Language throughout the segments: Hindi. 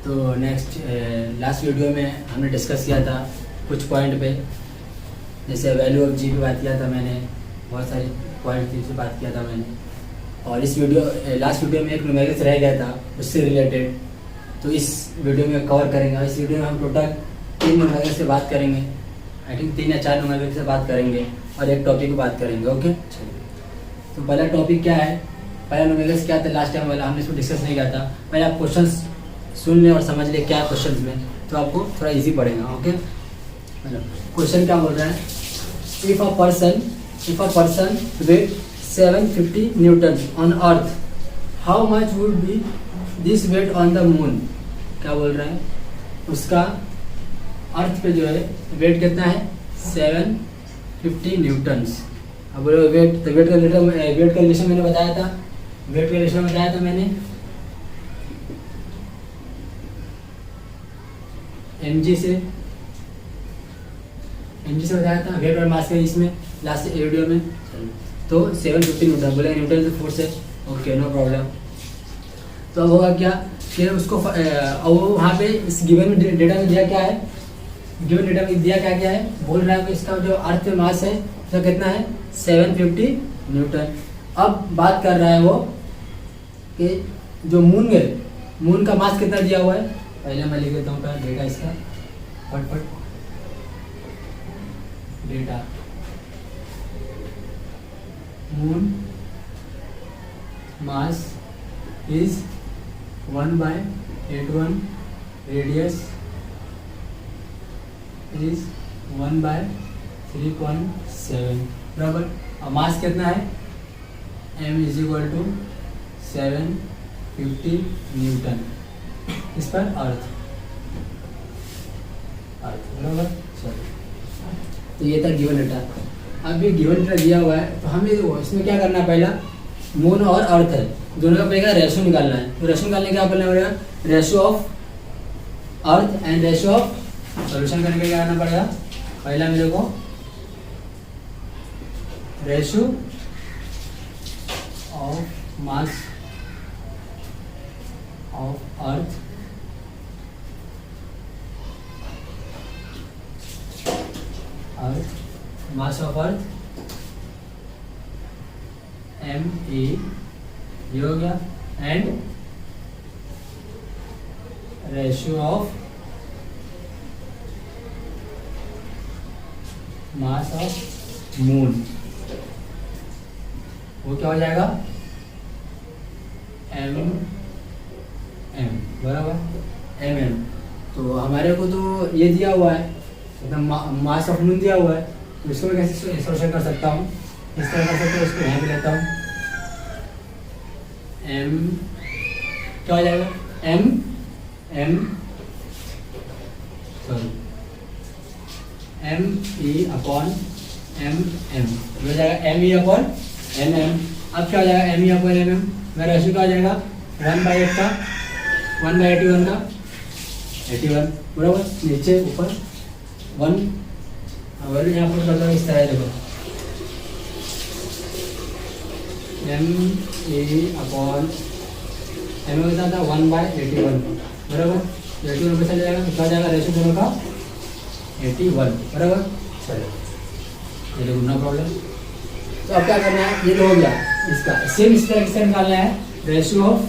तो नेक्स्ट लास्ट वीडियो में हमने डिस्कस किया था कुछ पॉइंट पे, जैसे वैल्यू ऑफ जी पे बात किया था मैंने, बहुत सारी पॉइंट थी, से बात किया था मैंने। और इस वीडियो लास्ट वीडियो में एक न्यूमेरिकल्स रह गया था उससे रिलेटेड, तो इस वीडियो में कवर करेंगे। और इस वीडियो में हम टोटल 3 न्यूमेरिकल्स से बात करेंगे, आई थिंक 3 या 4 न्यूमेरिकल्स से बात करेंगे और एक टॉपिक पे बात करेंगे। ओके, तो पहला टॉपिक क्या है, पहला न्यूमेरिकल्स क्या था, लास्ट टाइम वाला हमने इसको डिस्कस नहीं किया था। पहले आप क्वेश्चंस सुन लें और समझ लें क्या है क्वेश्चंस में, तो आपको थोड़ा इजी पड़ेगा। ओके, क्वेश्चन क्या बोल रहा है, if a person weight 750 newton on earth, how much would be this weight on the moon. क्या बोल रहा है, उसका अर्थ पे जो है वेट कितना है 750 न्यूटन्स। अब बोलो वेट, तो वेट का रिलेशन मैंने बताया था, वेट का रिलेशन बताया था मैंने mg से बताया था, वेट और मास का इसमें लास्ट वीडियो में। तो 750 न्यूटन बोले, न्यूटन से फोर्स है। Okay, no problem. तो अब होगा क्या कि उसको वो वहाँ पे इस गिवन डेटा में दिया क्या है, गिवन डेटा में दिया क्या है, बोल रहा है कि इसका जो अर्थ पे मास है तो कितना है 750 न्यूटन। अब बात कर रहा है वो कि जो मून का मास कितना दिया हुआ है, पहले मैं लिख देता हूँ क्या डेटा इसका, फटफट data. Moon mass is 1/81, radius is 1/3.7 बराबर। और मास कितना है m is equal to 750 newton इस पर अर्थ बराबर। चलो, तो ये था गिवन डेटा। अब ये गिवन डेटा दिया हुआ है तो हमें इसमें क्या करना है, पहला मून और अर्थ है, दोनों का पड़ेगा रेशो निकालना है। तो रेशो निकालने क्या करना पड़ेगा, ratio of earth and ratio of solution करने के क्या करना पड़ेगा, पहला मेरे को ratio of mass of earth mass of earth MA ये हो गया, and ratio of mass of moon, वो क्या हो जाएगा MM बराबर MM। तो हमारे को तो ये दिया हुआ है, मतलब मास ऑफ मून दिया हुआ है, तो इसको मैं कैसे सोल्यूशन कर सकता हूँ, इस तरह कर सकता हूँ, इसको यहाँ पे लेता हूँ, M क्या हो जाएगा M E अपॉन MM हो जाएगा ME अपॉन MM। अब क्या हो जाएगा ME अपॉन MM, मेरा रेशियो क्या हो जाएगा 1/8 का 1/81 का 81 बराबर, नीचे ऊपर 1 वैल्यू यहाँ पर करता हूँ इस तरह, देखो ME अपॉन M कितना था 1/81 बराबर, 81 पे चल जाएगा, क्या जाएगा रेशियो दोनों का 81 बराबर। चलो, ये देखो नो प्रॉब्लम। तो अब क्या करना है, ये तो हो गया इसका, सेम इस तरह से निकालना है रेशियो ऑफ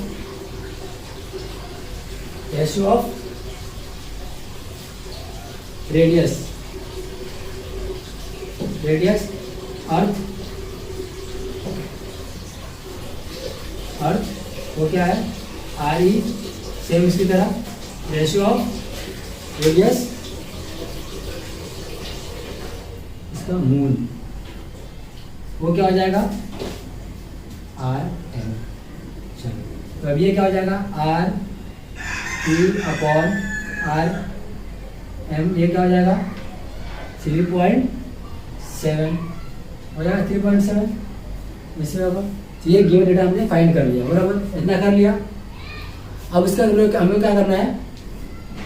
रेडियस अर्थ वो क्या है RE, सेम इसकी तरह रेशियो ऑफ रेडियस इसका मून, वो क्या हो जाएगा RM। चलो, तो अब ये क्या हो जाएगा RE अपॉन RM, ये क्या हो जाएगा 3.7 हो जाएगा 3.7 इसी बराबर। तो ये गिवन डेटा हमने फाइंड कर लिया बराबर, इतना कर लिया। अब इसका हमें क्या करना है,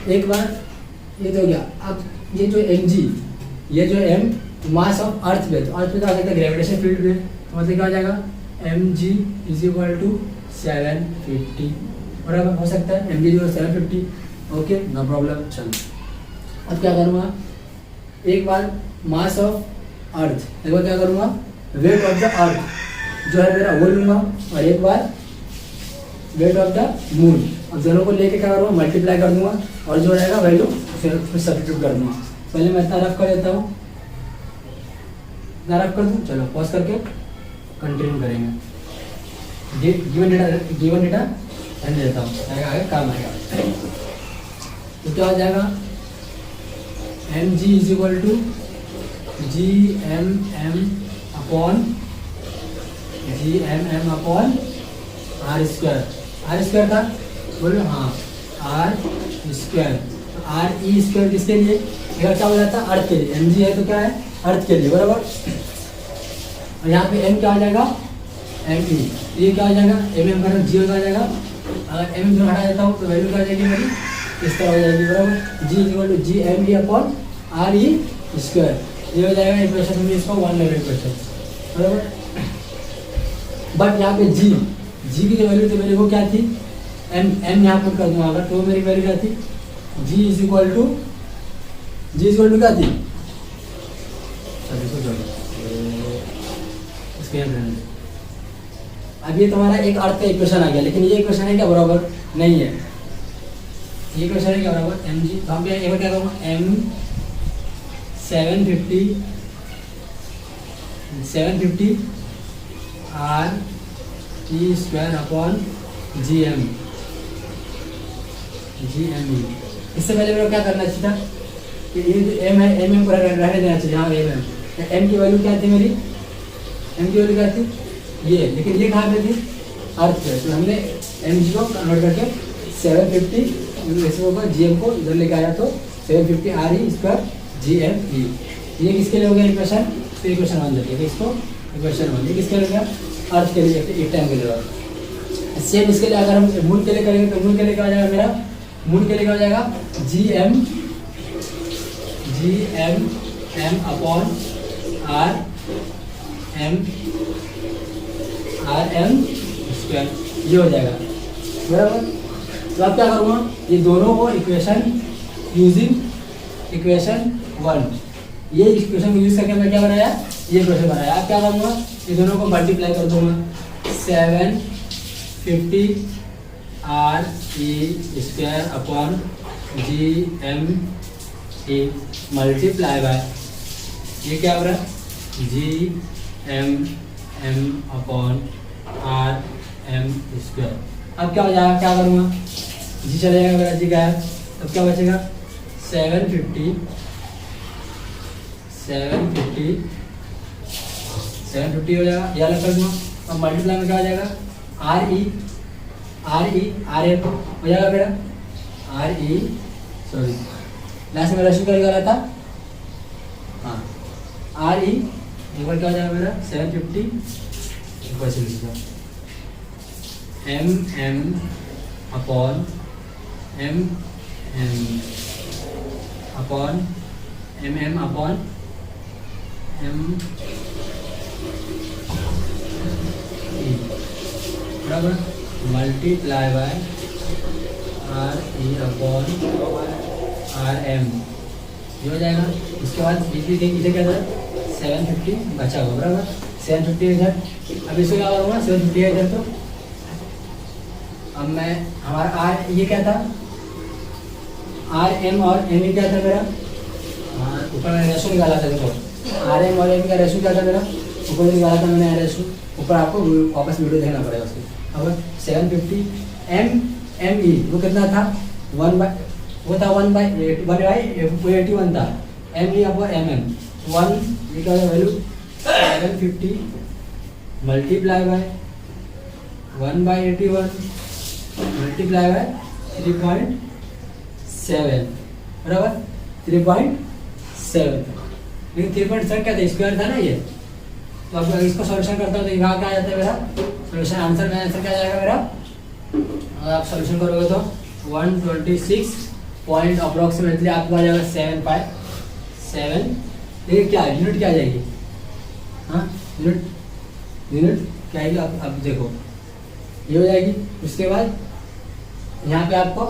एक बार ये तो हो गया। अब ये जो mg, ये जो m मास ऑफ अर्थ पे, तो अर्थ पे क्या हो सकता है ग्रेविटेशन फील्ड पे, तो मतलब क्या हो जाएगा mg इज इक्वल टू 750 बराबर, हो सकता है mg is 750। Okay no problem. चलो अब क्या करूँगा, एक बार मास ऑफ अर्थ, एक बार क्या करूँगा वेट ऑफ द अर्थ जो है मेरा वो लूँगा, और एक बार वेट ऑफ द मून। अब दोनों को लेके क्या करूँगा मल्टीप्लाई कर दूंगा, और जो रहेगा वैल्यू फिर सब्स्टिट्यूट कर दूंगा। पहले मैं इतना रफ कर देता हूँ, इतना रफ कर दूँ। चलो पॉज करके कंटिन्यू करेंगे। गिवन डेटा रहने देता हूँ, आगे काम आएगा। तो क्या हो जाएगा, M G is equal to G M M upon R square था, बोलो हाँ आर स्क्वायर। तो आर ई स्क्वायर किसके लिए, अगर क्या हो जाता है अर्थ के लिए, एम जी है तो क्या है अर्थ के लिए बराबर। और यहाँ पे एम क्या हो जाएगा एम ई, ये क्या हो जाएगा एम एम का जी हो जाएगा। अगर एम जो हटा देता हूँ तो वैल्यू क्या हो जाएगी मेरी इस तरह हो जाएगी बराबर, G equal to G M E upon R E square. ये हो जाएगा इक्वेशन में, इसको वन लेवल इक्वेशन बराबर। बट यहाँ पे जी की जो वैल्यू थी मेरी वो क्या थी, एम यहाँ पर कर दूंगा अगर, तो मेरी वैल्यू क्या थी जी इज इक्वल टू क्या थी, अब ये तुम्हारा एक अर्थ का इक्वेशन आ गया, लेकिन ये इक्वेशन है क्या बराबर नहीं है, ये इक्वेशन है क्या बराबर एम जी। तो हम एक बार क्या करूँगा M 750 R E square upon G M E. इससे पहले मेरे को क्या करना चाहिए था कि ये जो एम है एम को रहने देना चाहिए, हाँ एम की वैल्यू क्या थी मेरी, एम की वैल्यू क्या थी ये, लेकिन ये कहाँ पे थी अर्थ पे। तो हमने एम जी को कन्वर्ट करके 750 जी एम को इधर लेके आया, तो 750 R E square G M E. ये किसके लिए हो गया इक्वेशन, तो इक्वेशन 1 देखिए इसको, इक्वेशन 1 ये किसके लिए हो गया अर्थ के लिए, एक टाइम के लिए। सेम इसके लिए अगर हम मून के लिए करेंगे तो मून के लिए क्या हो जाएगा मेरा, मून के लिए क्या हो जाएगा G M upon R M square, ये हो जाएगा बराबर। तो अब क्या करूँगा, ये दोनों को इक्वेशन यूजिंग इक्वेशन 1, ये इक्वेशन को यूज करके मैं क्या बनाया ये इक्वेशन बनाया। अब क्या करूँगा, ये दोनों को मल्टीप्लाई कर दूंगा, 750 R E square upon G M E multiply by ये क्या हो रहा है G M upon R M square. अब क्या हो जाएगा, क्या करूँगा जी चले जाएगा मेरा जी गायब, तब क्या बचेगा 750 हो जाएगा, ये अलग कर दूँगा। अब मल्टीप्लाई में क्या हो जाएगा आर एम हो जाएगा मेरा सॉरी लास्ट में रेशो क्या रहा था, हाँ आर ई एक बार क्या हो जाएगा मेरा 750 एक बार से लिखा M upon M upon M बराबर multiply by R E upon R M, ये हो जाएगा। इसके बाद इसे क्या था 750 बचा हुआ बराबर 750 इधर। अब इसको क्या करूँगा 750 है इधर, तो अब मैं हमारा आर ये क्या था आर एम और एम ई क्या था मेरा, ऊपर मैंने रेशो निकाला था, देखो आर एम और एम का रेशो क्या था मेरा, ऊपर निकाला था मैंने रेशो, ऊपर आपको वापस वीडियो देखना पड़ेगा उसकी। अब 750 एम ई वो कितना था 1/81 था, M E upon M M 1 ये क्या value 750 multiply by 1/81 multiply by 3.7 बराबर 3.7, लेकिन 3.7 क्या था स्क्वायर था ना ये। तो अब इसको सॉल्यूशन करता हूँ तो यहाँ क्या आ जाता है मेरा सॉल्यूशन आंसर क्या जाएगा मेरा, अगर आप सॉल्यूशन करोगे तो 126 पॉइंट अप्रोक्सीमेटली आपको आ जाएगा 7.7। लेकिन क्या यूनिट क्या आ जाएगी, हाँ यूनिट क्या आएगी, अब देखो ये हो जाएगी। उसके बाद यहाँ पे आपको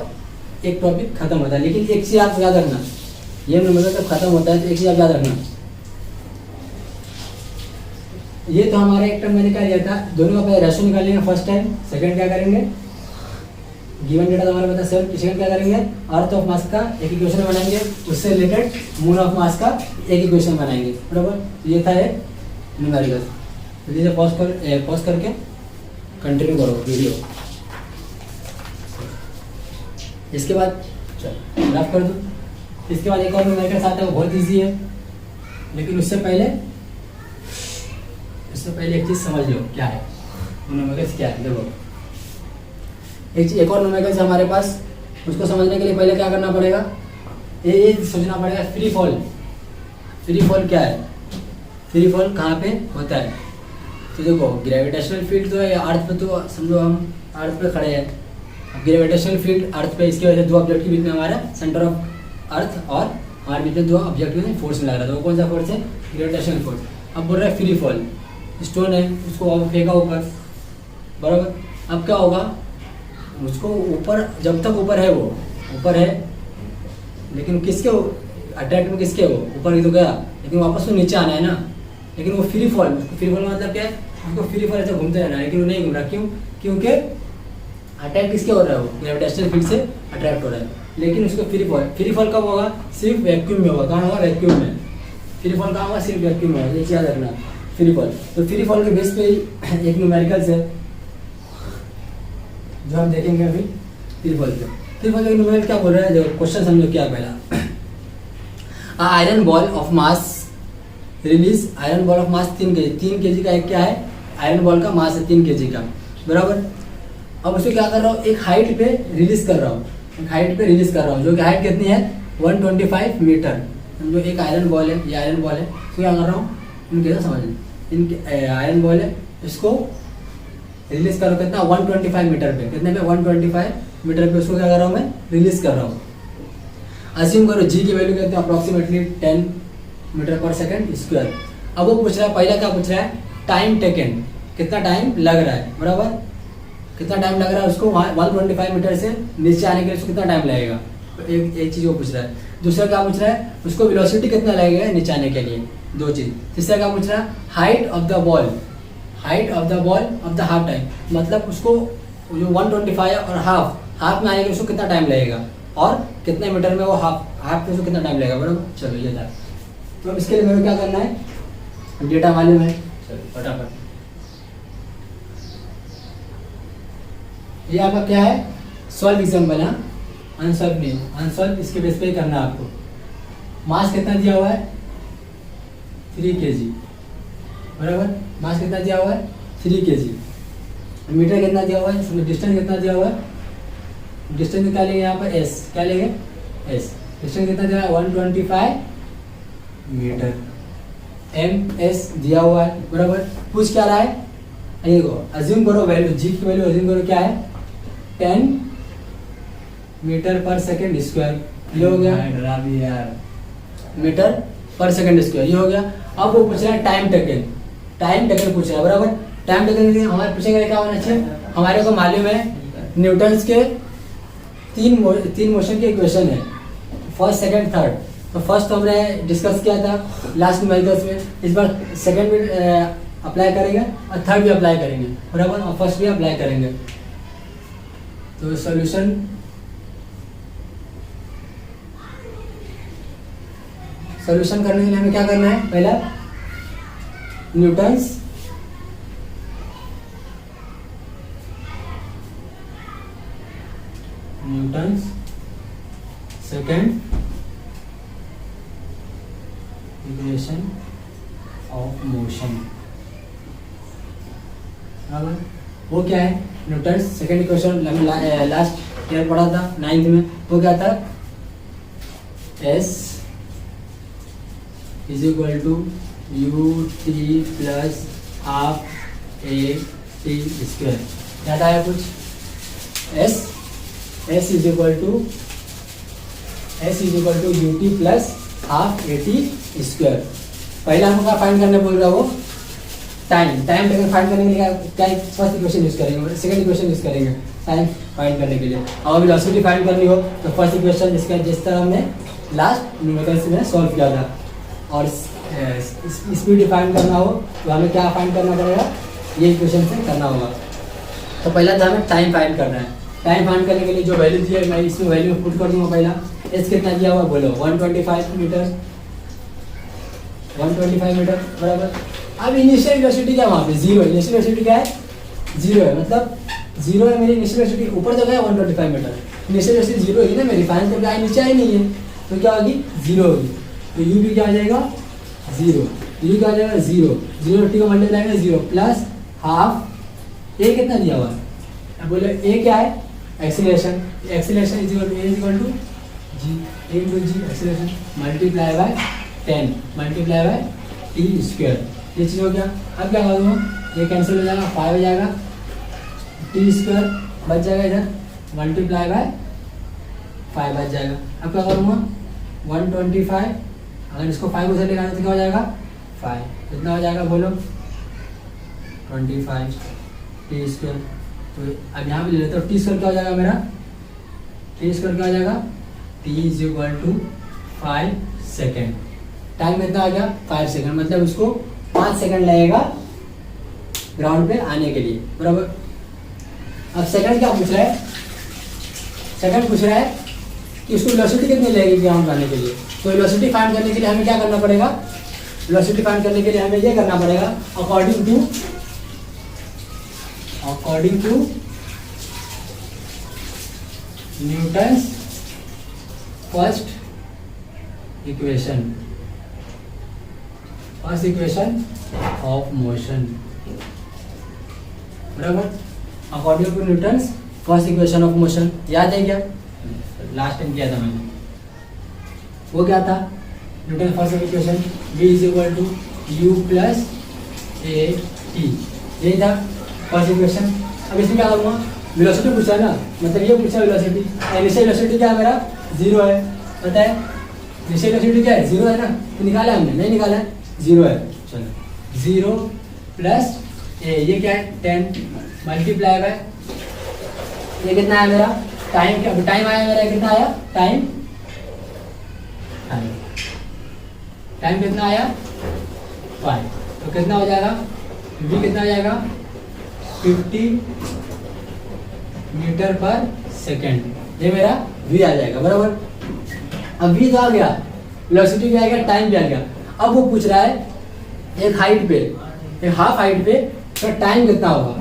एक टॉपिक खत्म होता है। लेकिन एक चीज़ आप याद रखना, ये न्यूमेरिकल जब खत्म होता है तो एक चीज़ आप याद रखना, ये तो हमारा एक टर्म मैंने क्या लिया था, दोनों का पहले रेशो निकालेंगे फर्स्ट टाइम, सेकंड क्या करेंगे, गिवन डेटा तो हमारे पास 7, सेकंड क्या करेंगे, अर्थ ऑफ मास का एक इक्वेशन बनाएंगे, उससे रिलेटेड मून ऑफ मास का एक इक्वेशन बनाएंगे, बराबर। ये था एक न्यूमेरिकल। तो पॉज करके कंटिन्यू करो वीडियो। इसके बाद चल रफ कर दो। इसके बाद एक और न्यूमेरिकल आता है, वो बहुत ईजी है, लेकिन उससे पहले एक चीज़ समझ लो क्या है न्यूमेरिकल्स, क्या है। देखो एक और न्यूमेरिकल्स हमारे पास, उसको समझने के लिए पहले क्या करना पड़ेगा, ये सोचना पड़ेगा फ्री फॉल। फ्री फॉल क्या है, फ्री फॉल कहाँ पे होता है। तो देखो ग्रेविटेशनल फील्ड तो है अर्थ पे, तो समझो हम अर्थ पे खड़े हैं, अब ग्रेविटेशनल फील्ड अर्थ पे, इसकी वजह से दो ऑब्जेक्ट के बीच में हमारा सेंटर ऑफ अर्थ और हमारे बीच में दो ऑब्जेक्ट में फोर्स में लग रहा था, वो कौन सा फोर्स है, ग्रेविटेशनल फोर्स। अब बोल रहा है फ्री फॉल, स्टोन है उसको फेंका ऊपर, बराबर। अब क्या होगा, उसको ऊपर, जब तक ऊपर है, वो ऊपर है, लेकिन किसके अट्रैक्ट में किसके, वो ऊपर ही तो गया, लेकिन वापस तो नीचे आना है ना। लेकिन वो फ्री फॉल, फ्री फॉल मतलब क्या है, उसको फ्री फॉल ऐसे घूमते रहना है, लेकिन वो नहीं घूम रहा, क्यों, क्योंकि अट्रैक्ट किसके हो रहा है, वो ग्रेविटेशनल फील्ड से अट्रैक्ट हो रहा है। लेकिन उसको फ्री फॉल कब होगा, सिर्फ वैक्यूम में होगा। कहाँ होगा, वैक्यूम में। फ्री फॉल कहाँ होगा, सिर्फ वैक्यूम में होगा, ये याद रखना, फ्री फॉल। तो फ्री फॉल के बेस पे एक न्यूमेरिकल्स है जो हम देखेंगे अभी। फ्री फॉल पे, फ्री फॉल का न्यूमेरिकल क्या बोल रहा है, देखो क्वेश्चन समझो क्या पहला। Iron ball of mass release, iron ball of mass 3 kg, 3 kg का एक क्या है, आयरन बॉल का मास है 3 kg का, बराबर। अब उसको क्या कर रहा हूँ, एक हाइट पे रिलीज कर रहा हूँ, एक हाइट पे रिलीज कर रहा हूँ, जो कि हाइट कितनी है, 125 मीटर। जो एक आयरन बॉल है, ये आयरन बॉल है, तो क्या कर रहा हूँ, इनके समझ लें, इनके आयरन बॉल है, इसको रिलीज करो कितना, 125 मीटर पे, कितने पे, 125 मीटर पे उसको क्या कर रहा हूँ मैं, रिलीज कर रहा हूँ। अज्यूम करो जी की वैल्यू कितनी, अप्रॉक्सीमेटली 10 मीटर पर सेकंड स्क्वायर। अब वो पूछ रहा है, पहला क्या पूछ रहा है, टाइम टेकन, कितना टाइम लग रहा है, बराबर। कितना टाइम लग रहा है उसको 125 मीटर से नीचे आने के लिए, उसको कितना टाइम लगेगा, एक चीज़ वो पूछ रहा है। दूसरा क्या पूछ रहा है, उसको वेलोसिटी कितना लगेगा नीचे आने के लिए, दो चीज़। तीसरा क्या पूछ रहा है, height of the ball, height of the ball of the half time, मतलब उसको जो 125 और हाफ में आने के लिए उसको कितना टाइम लगेगा, और कितने मीटर में वो हाफ में उसको कितना टाइम लगेगा, बराबर। चलो ये था। तो इसके लिए मेरे को क्या करना है, डेटा मालूम है, चलो फटाफट। ये आपका क्या है, सॉल्व एग्जाम्पल है, अनसॉल्व नहीं, अनसॉल्व इसके बेस पे ही करना है आपको। मास कितना दिया हुआ है, 3 kg, बराबर। मास कितना दिया हुआ है, 3 kg। मीटर कितना दिया हुआ है, इसमें डिस्टेंस कितना दिया हुआ है, डिस्टेंस क्या लेंगे यहाँ पर, एस, क्या लेंगे, एस। डिस्टेंस कितना दिया है, 125 मीटर, एम एस दिया हुआ है, बराबर। पूछ क्या रहा है, ये को अज्यूम करो वैल्यू, जी की वैल्यू अज्यूम करो क्या है, 10 मीटर पर सेकेंड स्क्वायर, ये हो गया यार, मीटर पर सेकेंड स्क्वायर, ये हो गया। अब वो पूछ रहा है टाइम टेकन, टाइम टेकन पूछ रहा है, बराबर। टाइम टेकन हमारे पूछेंगे क्या होना चाहिए, हमारे को मालूम है न्यूटन्स के तीन मोशन के इक्वेशन है, फर्स्ट सेकंड थर्ड। तो फर्स्ट तो हमने डिस्कस किया था लास्ट न्यूमेरिकल्स में, इस बार सेकंड में अप्लाई करेंगे और थर्ड भी अप्लाई करेंगे, बराबर, और फर्स्ट भी अप्लाई करेंगे। तो सॉल्यूशन करने के लिए हमें क्या करना है, पहला Newton's second equation of motion, बराबर। वो क्या है, Newton's second equation last year पढ़ा था 9th में, वो क्या था, s is equal to u t plus half a t square. याद आया कुछ, s is equal to u t plus half a t square. पहला हम क्या फाइंड करने बोल रहा है, वो टाइम टेकन फाइंड करने के लिए क्या फर्स्ट इक्वेशन यूज करेंगे, सेकंड इक्वेशन यूज करेंगे, फाइंड करने के लिए। अगर वेलोसिटी फाइंड करनी हो तो फर्स्ट इक्वेशन जिस तरह हमने लास्ट न्यूमेरिकल्स में सॉल्व किया था, और स्पीड फाइंड करना हो तो हमें क्या फाइंड करना पड़ेगा, ये इक्वेशन से करना होगा। तो पहला था हमें टाइम फाइंड करना है। टाइम फाइंड करने के लिए जो वैल्यू दी है मैं इसमें वैल्यू पुट कर दूंगा। पहला एस कितना दिया हुआ बोलो, 125 मीटर, 125 मीटर बराबर। अब इनिशियल वेलोसिटी क्या वहाँ पे जीरो है, इनिशियल वेलोसिटी क्या है, जीरो है, मतलब जीरो है मेरी इनिशियल वेलोसिटी। ऊपर तो क्या है 125 मीटर, इनिशियल वेलोसिटी जीरो होगी ना मेरी, फाइनल तो क्या है नीचे आई नहीं है, तो क्या होगी जीरो होगी। तो यू भी क्या आ जाएगा जीरो, यू क्या आ जाएगा जीरो, जीरो टी को मल्टीप्लाई करें जीरो प्लस हाफ ए कितना दिया हुआ है, अब बोले ए क्या है acceleration, acceleration is equal to g a into g acceleration multiply by 10 multiply by t square, ये चीज़ हो गया। अब क्या करूँगा, ये कैंसिल हो जाएगा, 5 हो जाएगा, टी स्क्वायर बच जाएगा इधर मल्टीप्लाई बाय 5 बच जाएगा। अब क्या करूँगा 125, अगर इसको 5 उधर लेकर तो क्या हो जाएगा 5, कितना हो जाएगा बोलो 25 टी स्क्वायर। तो अब यहाँ पे ले लेते हो टी स्क्वायर क्या हो जाएगा मेरा, टी स्क्वायर क्या हो जाएगा, t is equal to 5 second. Time कितना आ गया 5 सेकेंड, मतलब उसको 5 सेकेंड लगेगा ग्राउंड पे आने के लिए बराबर। अब सेकंड क्या पूछ रहा है, सेकंड पूछ रहा है कि उसको वेलोसिटी कितनी लगेगी ग्राउंड आने के लिए। तो वेलोसिटी फाइंड करने के लिए हमें क्या करना पड़ेगा, वेलोसिटी फाइंड करने के लिए हमें ये करना पड़ेगा according to Newton's first equation of motion बराबर। According to Newton's first equation of motion, याद है क्या लास्ट टाइम किया था मैंने, वो क्या था Newton first equation v is equal to u plus a t, यही था फर्स्ट इक्वेशन। अब इसमें क्या करूँगा, वेलोसिटी पूछा है ना, मतलब ये पूछा वेलोसिटी, इनिशियल वेलोसिटी क्या है मेरा जीरो है, पता है इनिशियल वेलोसिटी क्या है जीरो है ना, तो निकाला हमने, नहीं निकाला है जीरो है, चलो जीरो प्लस ए, ये क्या है 10 मल्टीप्लाई बाय ये कितना है मेरा टाइम, क्या टाइम आया मेरा कितना आया टाइम, टाइम कितना आया 5, तो कितना हो जाएगा v कितना हो जाएगा 50 मीटर पर सेकेंड, ये मेरा v आ जाएगा बराबर। अब v तो आ गया, वेलोसिटी भी आ गया, टाइम भी आ गया। अब वो पूछ रहा है एक हाइट पे, एक हाफ हाइट पे तो टाइम कितना होगा,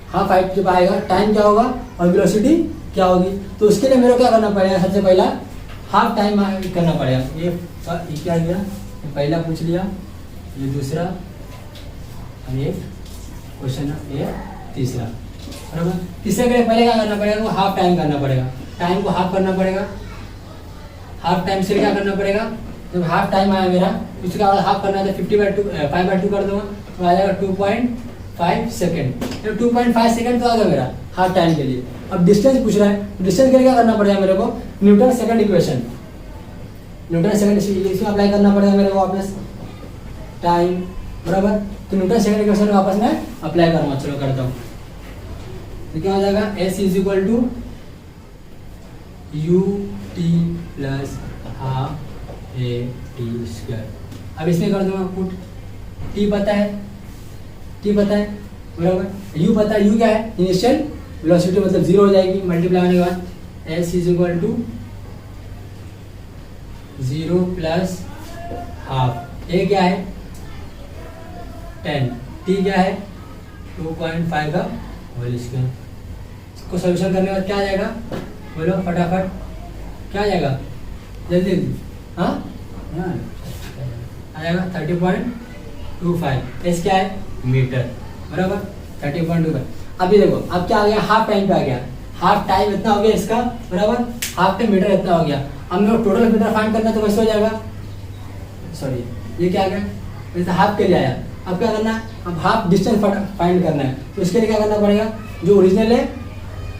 हाफ हाइट जब आएगा टाइम क्या होगा और वेलोसिटी क्या होगी। तो उसके लिए मेरे को क्या करना पड़ेगा, सबसे पहला हाफ टाइम करना पड़ेगा। ये क्या गया, ये पहला पूछ लिया, ये दूसरा और ये क्वेश्चन ये तीसरा बराबर। तीसरे के लिए पहले क्या करना पड़ेगा, वो हाफ टाइम करना पड़ेगा, टाइम को हाफ करना पड़ेगा। हाफ टाइम से क्या करना पड़ेगा, जब हाफ टाइम आया मेरा उसके बाद हाफ करना है तो 5/2 कर दूंगा तो आ जाएगा 2.5 सेकेंड। तो 2.5 सेकेंड तो आ गया मेरा हाफ टाइम के लिए। अब डिस्टेंस पूछ रहा है, डिस्टेंस के लिए क्या करना पड़ेगा मेरे को, Newton second equation, Newton second इसमें अप्लाई करना पड़ेगा मेरे को वापस टाइम बराबर। तो न्यूटन सेकंड इक्वेशन वापस मैं अप्लाई करूँगा, चलो करता हूँ। तो क्या हो जाएगा s is equal to u t plus half a t square. अब इसमें कर दूंगा पुट, टी पता है, टी पता है बराबर, यू पता है, यू क्या है इनिशियल वेलोसिटी मतलब जीरो हो जाएगी, मल्टीप्लाई होने के बाद S is equal to 0 plus half, A क्या है 10, टी क्या है 2.5 का होल स्क्वायर। इसको सोल्यूशन करने के बाद क्या आ जाएगा बोलो फटाफट, क्या आ जाएगा जल्दी जल्दी, हाँ आ जाएगा 30.25, एस क्या है मीटर बराबर 30.25। अभी देखो अब क्या आ गया, हाफ टाइम पे आ गया, हाफ टाइम इतना हो गया इसका बराबर, हाफ टाइम मीटर इतना हो गया। अब मेरे को टोटल मीटर फाइंड करना तो कैसे हो जाएगा, सॉरी ये क्या आ गया, जैसे हाफ के लिए आया। अब क्या करना है, अब हाफ डिस्टेंस फाइंड करना है, तो इसके लिए क्या करना पड़ेगा, जो ओरिजिनल है,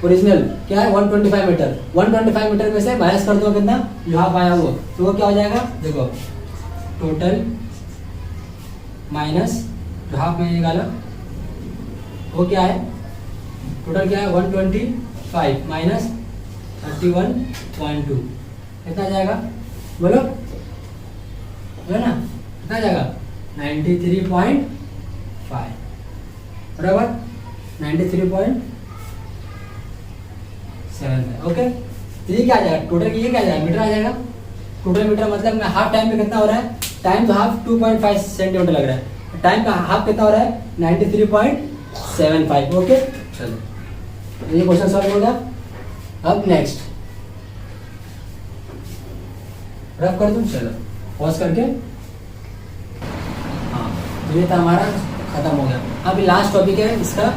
ओरिजिनल क्या है 125 मीटर, 125 मीटर में से माइनस कर दो कितना जो हाफ आया वो, तो वो क्या हो जाएगा देखो टोटल माइनस हाफ में निकाला वो क्या है, टोटल क्या है 125 5 माइनस 31.2 कितना आ जाएगा, बोलो बोलो ना, कितना आ जाएगा 93.5 बराबर 93.7। ओके, तो ये क्या आ जाएगा टोटल, ये क्या आ जाएगा मीटर आ जाएगा, टोटल मीटर मतलब मैं हाफ टाइम में कितना हो रहा है, टाइम तो हाफ 2.5 सेंटीमीटर लग रहा है, टाइम का हाफ कितना हो रहा है 93.75। ओके चलो ये क्वेश्चन सॉल्व हो गया। अब नेक्स्ट रफ कर दूं, चलो पॉज करके, हाँ तो ये था हमारा खत्म हो गया। अब लास्ट टॉपिक है इसका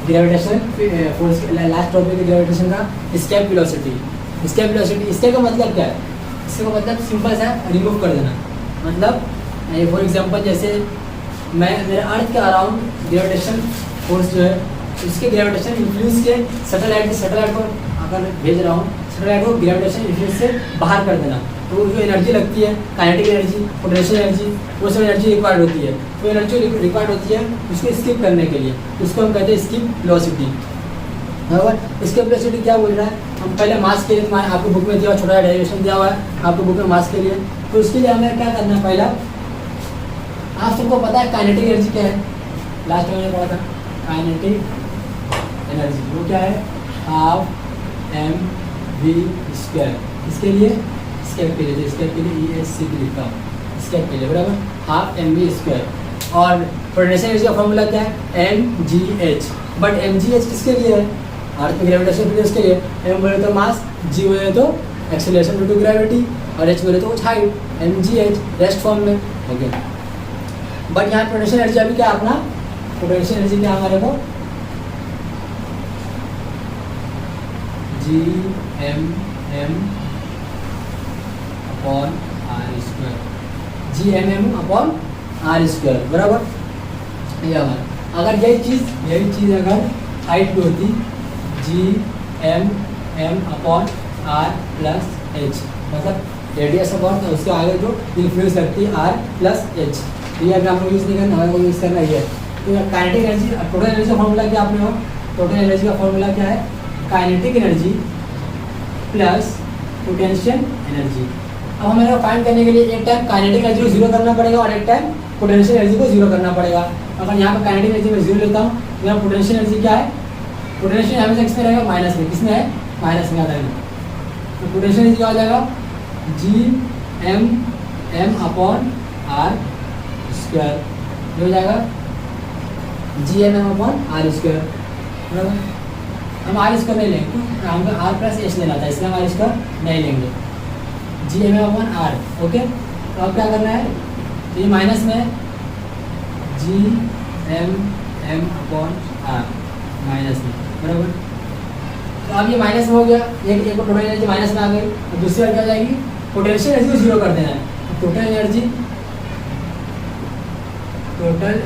ग्रेविटेशन फोर्स, लास्ट टॉपिक है ग्रेविटेशन का एस्केप वेलोसिटी। एस्केप वेलोसिटी, इसके का मतलब क्या है, इसका मतलब सिंपल सा रिमूव कर देना, मतलब फॉर एग्जांपल जैसे मैं मेरे अर्थ के अराउंड ग्रेविटेशन फोर्स जो है उसके ग्रेविटेशन इन्फ्लुएंस के सैटेलाइट को अगर भेज रहा हूँ, सैटेलाइट को ग्रेविटेशन इन्फ्लुएंस से बाहर कर देना, तो जो एनर्जी लगती है काइनेटिक एनर्जी, पोटेंशियल एनर्जी, वो सब एनर्जी रिक्वायर्ड होती है। तो एनर्जी रिक्वायर्ड होती है उसको स्किप करने के लिए, उसको हम कहते हैं स्किप वेलोसिटी। बराबर, स्किप वेलोसिटी क्या बोल रहा है, हम पहले मास के लिए आपको बुक में दिया हुआ छोटा डेरिवेशन दिया हुआ है आपको बुक में मास के लिए, तो उसके लिए हमें क्या करना है, पहला आप सबको पता है काइनेटिक एनर्जी क्या है, लास्ट में मैंने पढ़ा था काइनेटिक एनर्जी, वो क्या है हाफ mv स्क्वायर, इसके लिए स्केप के लिए, स्केप के लिए ESC लिखता हूँ, स्केप के लिए बराबर हाफ mv स्क्वायर। और पोटेंशियल एनर्जी का फॉर्मूला क्या है mgh, बट mgh किसके लिए है, अर्थ में ग्रेविटेशन फील्ड के लिए, m बोले तो मास, g बोले तो एक्सेलरेशन ड्यू टू ग्रेविटी, और h बोले तो कुछ हाइट, mgh रेस्ट फॉर्म में हो गया। बट यहाँ पोटेंशियल एनर्जी अभी क्या अपना पोटेंशियल एनर्जी क्या हमारे को GMM upon R square, GMM upon R square बराबर। ये हमारा अगर यही चीज़ अगर हाइट पे होती GMM upon R plus H, मतलब रेडियस अपॉन उसके आगे जो इन्फ्लुएंस लगती है R प्लस H, ये अगर आपको यूज़ नहीं करना, हमें यूज़ करना ही है। तो काइनेटिक एनर्जी, टोटल एनर्जी का फॉर्मूला क्या आपने हो, टोटल एनर्जी का फॉर्मूला क्या है kinetic energy plus potential energy. अब हमें फाइंड करने के लिए एक टाइम काइनेटिक एनर्जी को जीरो करना पड़ेगा और एक टाइम पोटेंशियल एनर्जी को जीरो करना पड़ेगा। अगर यहाँ पर काइनेटिक एनर्जी में जीरो लेता हूँ, यहाँ पोटेंशियल एनर्जी क्या है, पोटेंशियल हमेशा किसमें रहेगा माइनस में, किसमें है माइनस में आता है, तो पोटेंशियल एनर्जी क्या हो जाएगा GMM अपॉन R स्क्वायर, हो जाएगा GMM अपॉन R स्क्वायर बराबर। हम R स्क्वायर नहीं लेंगे, हमको R प्लस H लेना था, इसलिए हम R स्क्वायर नहीं लेंगे, GMM अपॉन R। ओके, तो अब क्या करना है, तो ये माइनस में GMM अपॉन R माइनस में बराबर। तो अब ये माइनस में हो गया, एक टोटल एनर्जी माइनस में आ गई, तो दूसरी बार क्या हो जाएगी पोटेंशियल एनर्जी को जीरो कर देना है, total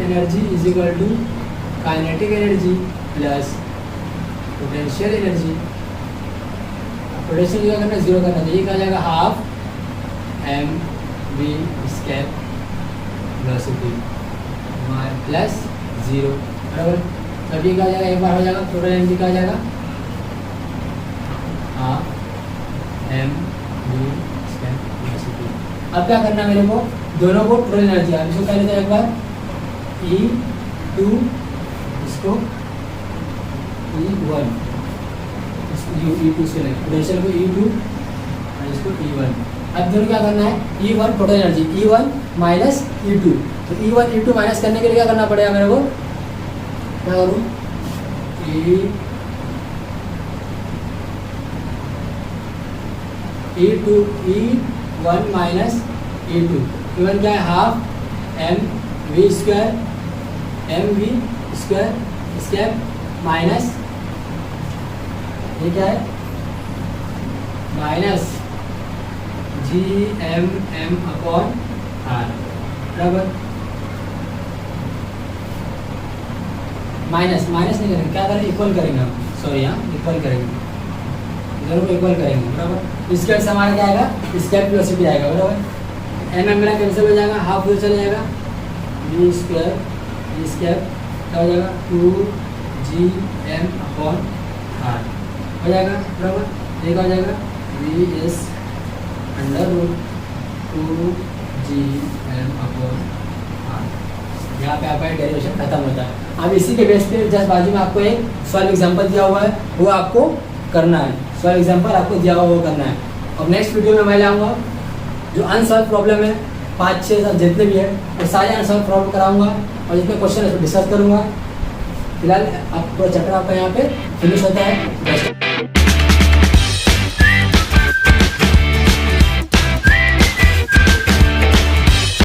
energy is equal to kinetic energy plus potential energy. Potential क्या करना है जीरो करना, तो ये क्या हो जाएगा half mv square velocity plus zero बराबर। तब ये क्या हो जाएगा, एक बार हो जाएगा, टोटल एनर्जी क्या हो जाएगा हाफ mv स्क्वायर वेलोसिटी। अब क्या करना है मेरे को, दोनों को टोटल एनर्जी, अब इसको पहले तो एक बार E2 इसको E1, E2 से लेंगे पोटेंशियल को E2 और इसको E1। अब दोनों क्या करना है E1 total energy, E1 minus E2, तो E1 E2 माइनस करने के लिए क्या करना पड़ेगा मेरे को, क्या करूँ E1 माइनस E2, E1 क्या है half mv square square minus ये क्या है माइनस GMM अपॉन R बराबर। माइनस नहीं करेंगे, क्या करेंगे इक्वल करेंगे हम, सॉरी यहाँ इक्वल करेंगे, दोनों को इक्वल करेंगे बराबर। इसके वजह से हमारा क्या आएगा स्केप वेलोसिटी आएगा बराबर, mm मेरा कैंसिल हो जाएगा, हाफ उधर चला जाएगा, v स्क्वायर क्या हो जाएगा 2GM अपॉन R हो जाएगा बराबर, एक हो जाएगा VS √2 GM/R। यहाँ पे आपका डेरिवेशन खत्म होता है। अब इसी के बेस पे जस्ट बाजू में आपको एक सॉल्व एग्जांपल दिया हुआ है, वो आपको करना है। सॉल्व एग्जांपल आपको दिया हुआ वो करना है। और नेक्स्ट वीडियो में मैं लाऊंगा जो अनसॉल्व प्रॉब्लम है 5, 6, 7 जितने भी है वो सारे अनसॉल्व प्रॉब्लम कराऊंगा और जितने क्वेश्चन है उसको डिस्कस करूंगा। फिलहाल आप पूरा चैप्टर आपका यहाँ पे फिनिश होता है।